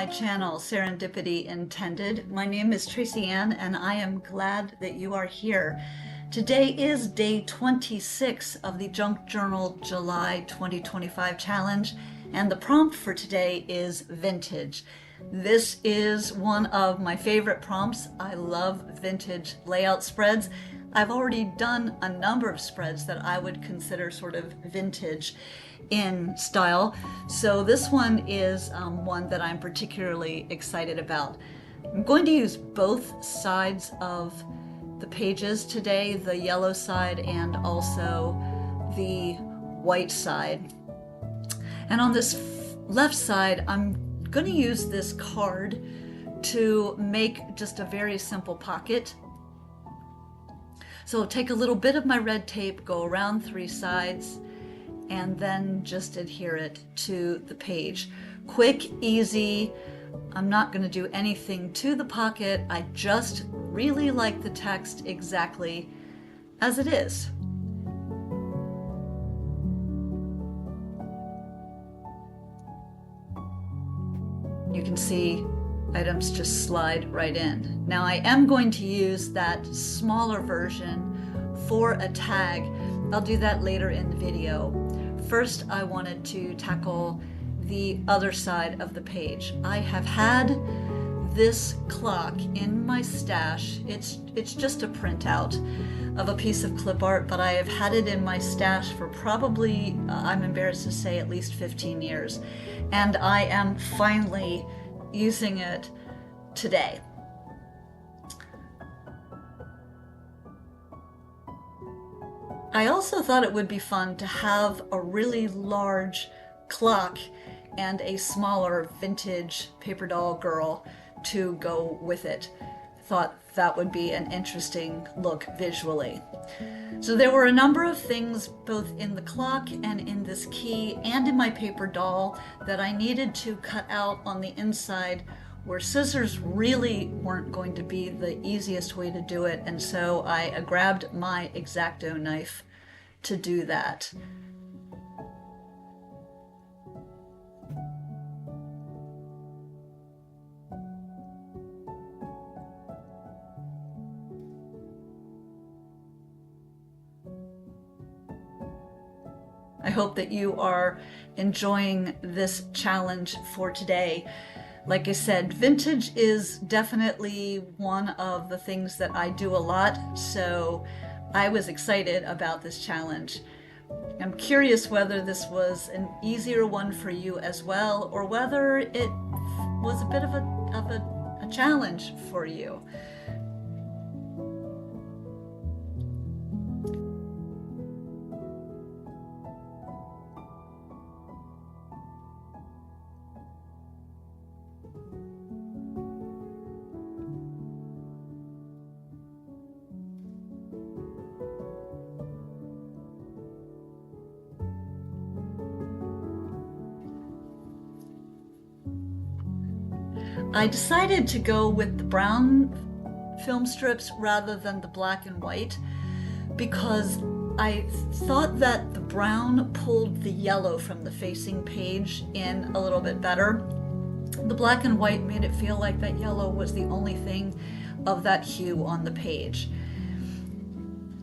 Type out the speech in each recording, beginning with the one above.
channel, Serendipity Intended. My name is Tracy Ann and I am glad that you are here. Today is day 26 of the Junk Journal July 2025 challenge, and the prompt for today is vintage. This is one of my favorite prompts. I love vintage layout spreads. I've already done a number of spreads that I would consider sort of vintage in style, so this one is one that I'm particularly excited about. I'm going to use both sides of the pages today, the yellow side and also the white side. And on this left side, I'm going to use this card to make just a very simple pocket. So I'll take a little bit of my red tape, go around three sides, and then just adhere it to the page. Quick, easy. I'm not going to do anything to the pocket. I just really like the text exactly as it is. You can see items just slide right in. Now I am going to use that smaller version for a tag. I'll do that later in the video. First, I wanted to tackle the other side of the page. I have had this clock in my stash. It's just a printout of a piece of clip art, but I have had it in my stash for probably, I'm embarrassed to say, at least 15 years. And I am finally using it today. I also thought it would be fun to have a really large clock and a smaller vintage paper doll girl to go with it. I thought that would be an interesting look visually. So there were a number of things both in the clock and in this key and in my paper doll that I needed to cut out on the inside, where scissors really weren't going to be the easiest way to do it, and so I grabbed my X-Acto knife to do that. I hope that you are enjoying this challenge for today. Like I said, vintage is definitely one of the things that I do a lot, so I was excited about this challenge. I'm curious whether this was an easier one for you as well, or whether it was a bit of a challenge for you. I decided to go with the brown film strips rather than the black and white because I thought that the brown pulled the yellow from the facing page in a little bit better. The black and white made it feel like that yellow was the only thing of that hue on the page.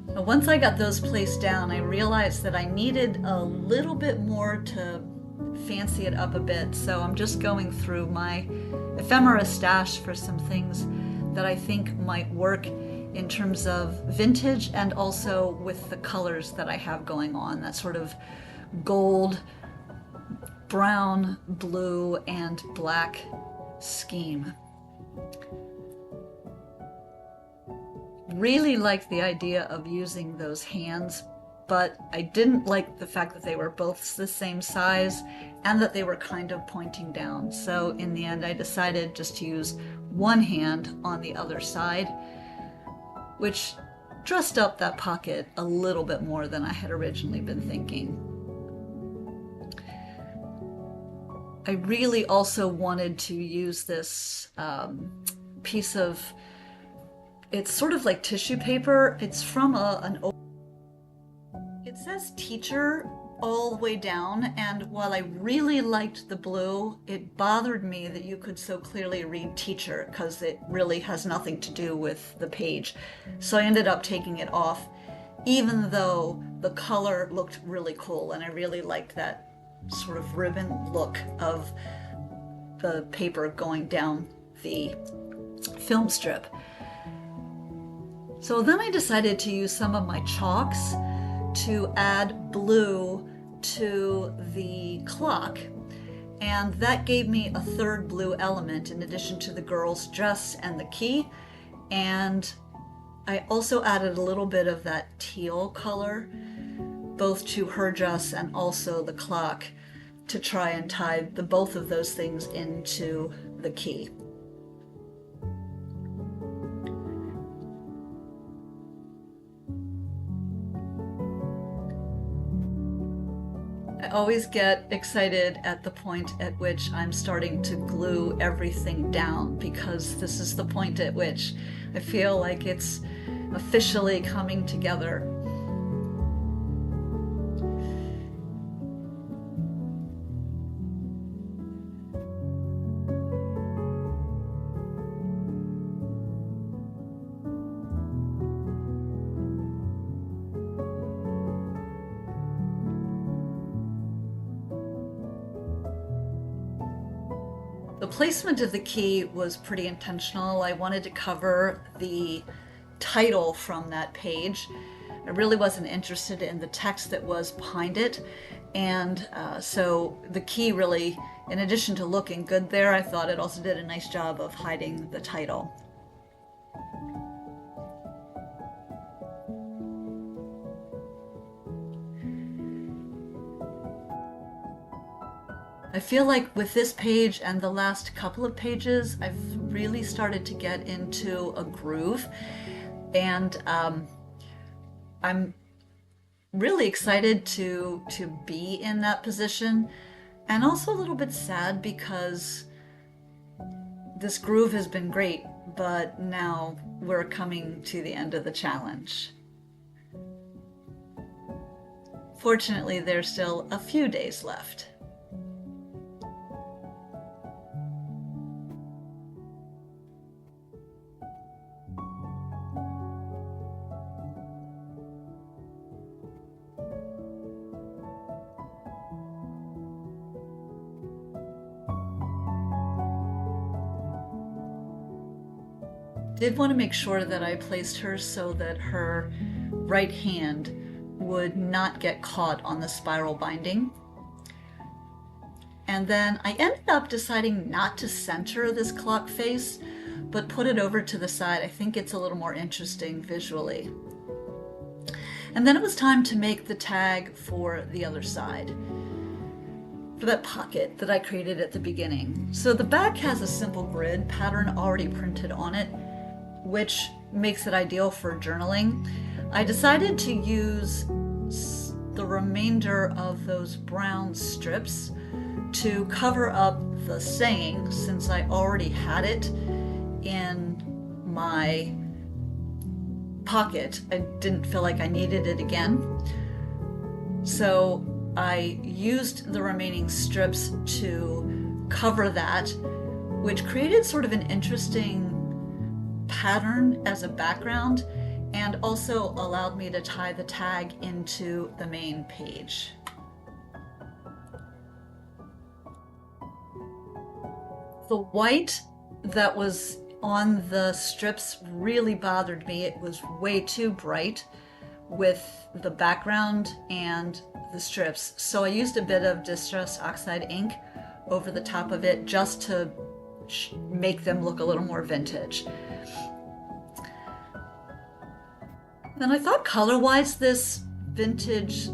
Now, once I got those placed down, I realized that I needed a little bit more to fancy it up a bit, so I'm just going through my ephemera stash for some things that I think might work in terms of vintage and also with the colors that I have going on, that sort of gold, brown, blue, and black scheme. Really liked the idea of using those hands, but I didn't like the fact that they were both the same size and that they were kind of pointing down. So in the end, I decided just to use one hand on the other side, which dressed up that pocket a little bit more than I had originally been thinking. I really also wanted to use this piece of, it's sort of like tissue paper. It's from it says teacher, all the way down, and while I really liked the blue, it bothered me that you could so clearly read teacher because it really has nothing to do with the page. So I ended up taking it off, even though the color looked really cool and I really liked that sort of ribbon look of the paper going down the film strip. So then I decided to use some of my chalks to add blue to the clock, and that gave me a third blue element in addition to the girl's dress and the key. And I also added a little bit of that teal color both to her dress and also the clock to try and tie both of those things into the key. I always get excited at the point at which I'm starting to glue everything down, because this is the point at which I feel like it's officially coming together. The placement of the key was pretty intentional. I wanted to cover the title from that page. I really wasn't interested in the text that was behind it. And so the key really, in addition to looking good there, I thought it also did a nice job of hiding the title. I feel like with this page and the last couple of pages, I've really started to get into a groove, and I'm really excited to be in that position, and also a little bit sad because this groove has been great, but now we're coming to the end of the challenge. Fortunately, there's still a few days left. Did want to make sure that I placed her so that her right hand would not get caught on the spiral binding. And then I ended up deciding not to center this clock face, but put it over to the side. I think it's a little more interesting visually. And then it was time to make the tag for the other side, for that pocket that I created at the beginning. So the back has a simple grid pattern already printed on it, which makes it ideal for journaling. I decided to use the remainder of those brown strips to cover up the saying, since I already had it in my pocket. I didn't feel like I needed it again. So I used the remaining strips to cover that, which created sort of an interesting pattern as a background, and also allowed me to tie the tag into the main page. The white that was on the strips really bothered me. It was way too bright with the background and the strips. So I used a bit of Distress Oxide ink over the top of it just to make them look a little more vintage. Then I thought color-wise this vintage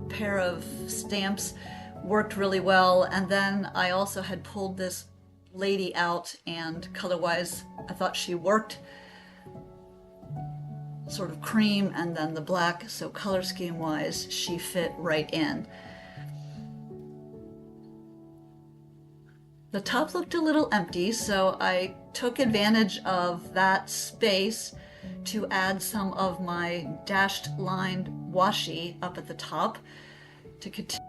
pair of stamps worked really well, and then I also had pulled this lady out, and color-wise I thought she worked. Sort of cream and then the black, so color scheme-wise she fit right in. The top looked a little empty, so I took advantage of that space to add some of my dashed lined washi up at the top to continue.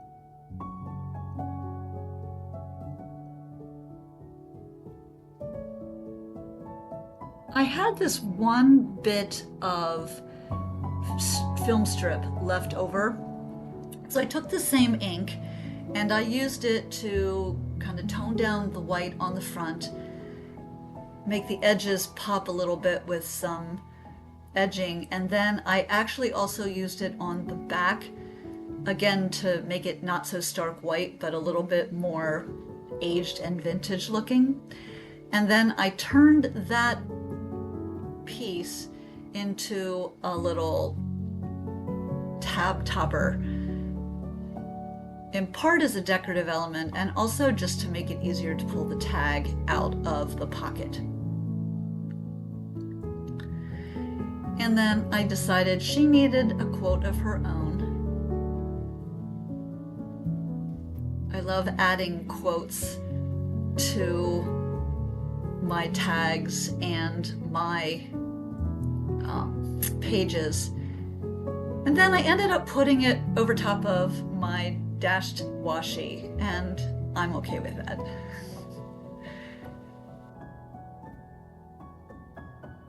I had this one bit of film strip left over, so I took the same ink and I used it to kind of tone down the white on the front, make the edges pop a little bit with some edging, and then I actually also used it on the back, again to make it not so stark white but a little bit more aged and vintage looking. And then I turned that piece into a little tab topper, in part as a decorative element and also just to make it easier to pull the tag out of the pocket. And then I decided she needed a quote of her own. I love adding quotes to my tags and my pages. And then I ended up putting it over top of my dashed washi, and I'm okay with that.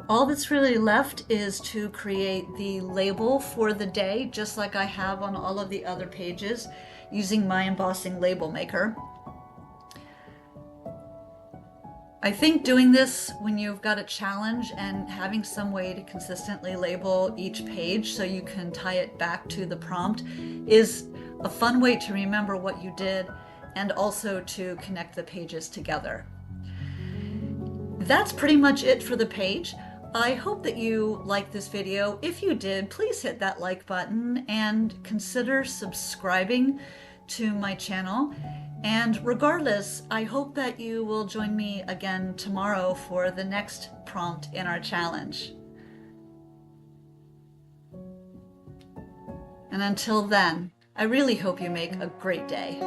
All that's really left is to create the label for the day, just like I have on all of the other pages, using my embossing label maker. I think doing this when you've got a challenge and having some way to consistently label each page so you can tie it back to the prompt is a fun way to remember what you did and also to connect the pages together. That's pretty much it for the page. I hope that you liked this video. If you did, please hit that like button and consider subscribing to my channel. And regardless, I hope that you will join me again tomorrow for the next prompt in our challenge. And until then, I really hope you make a great day.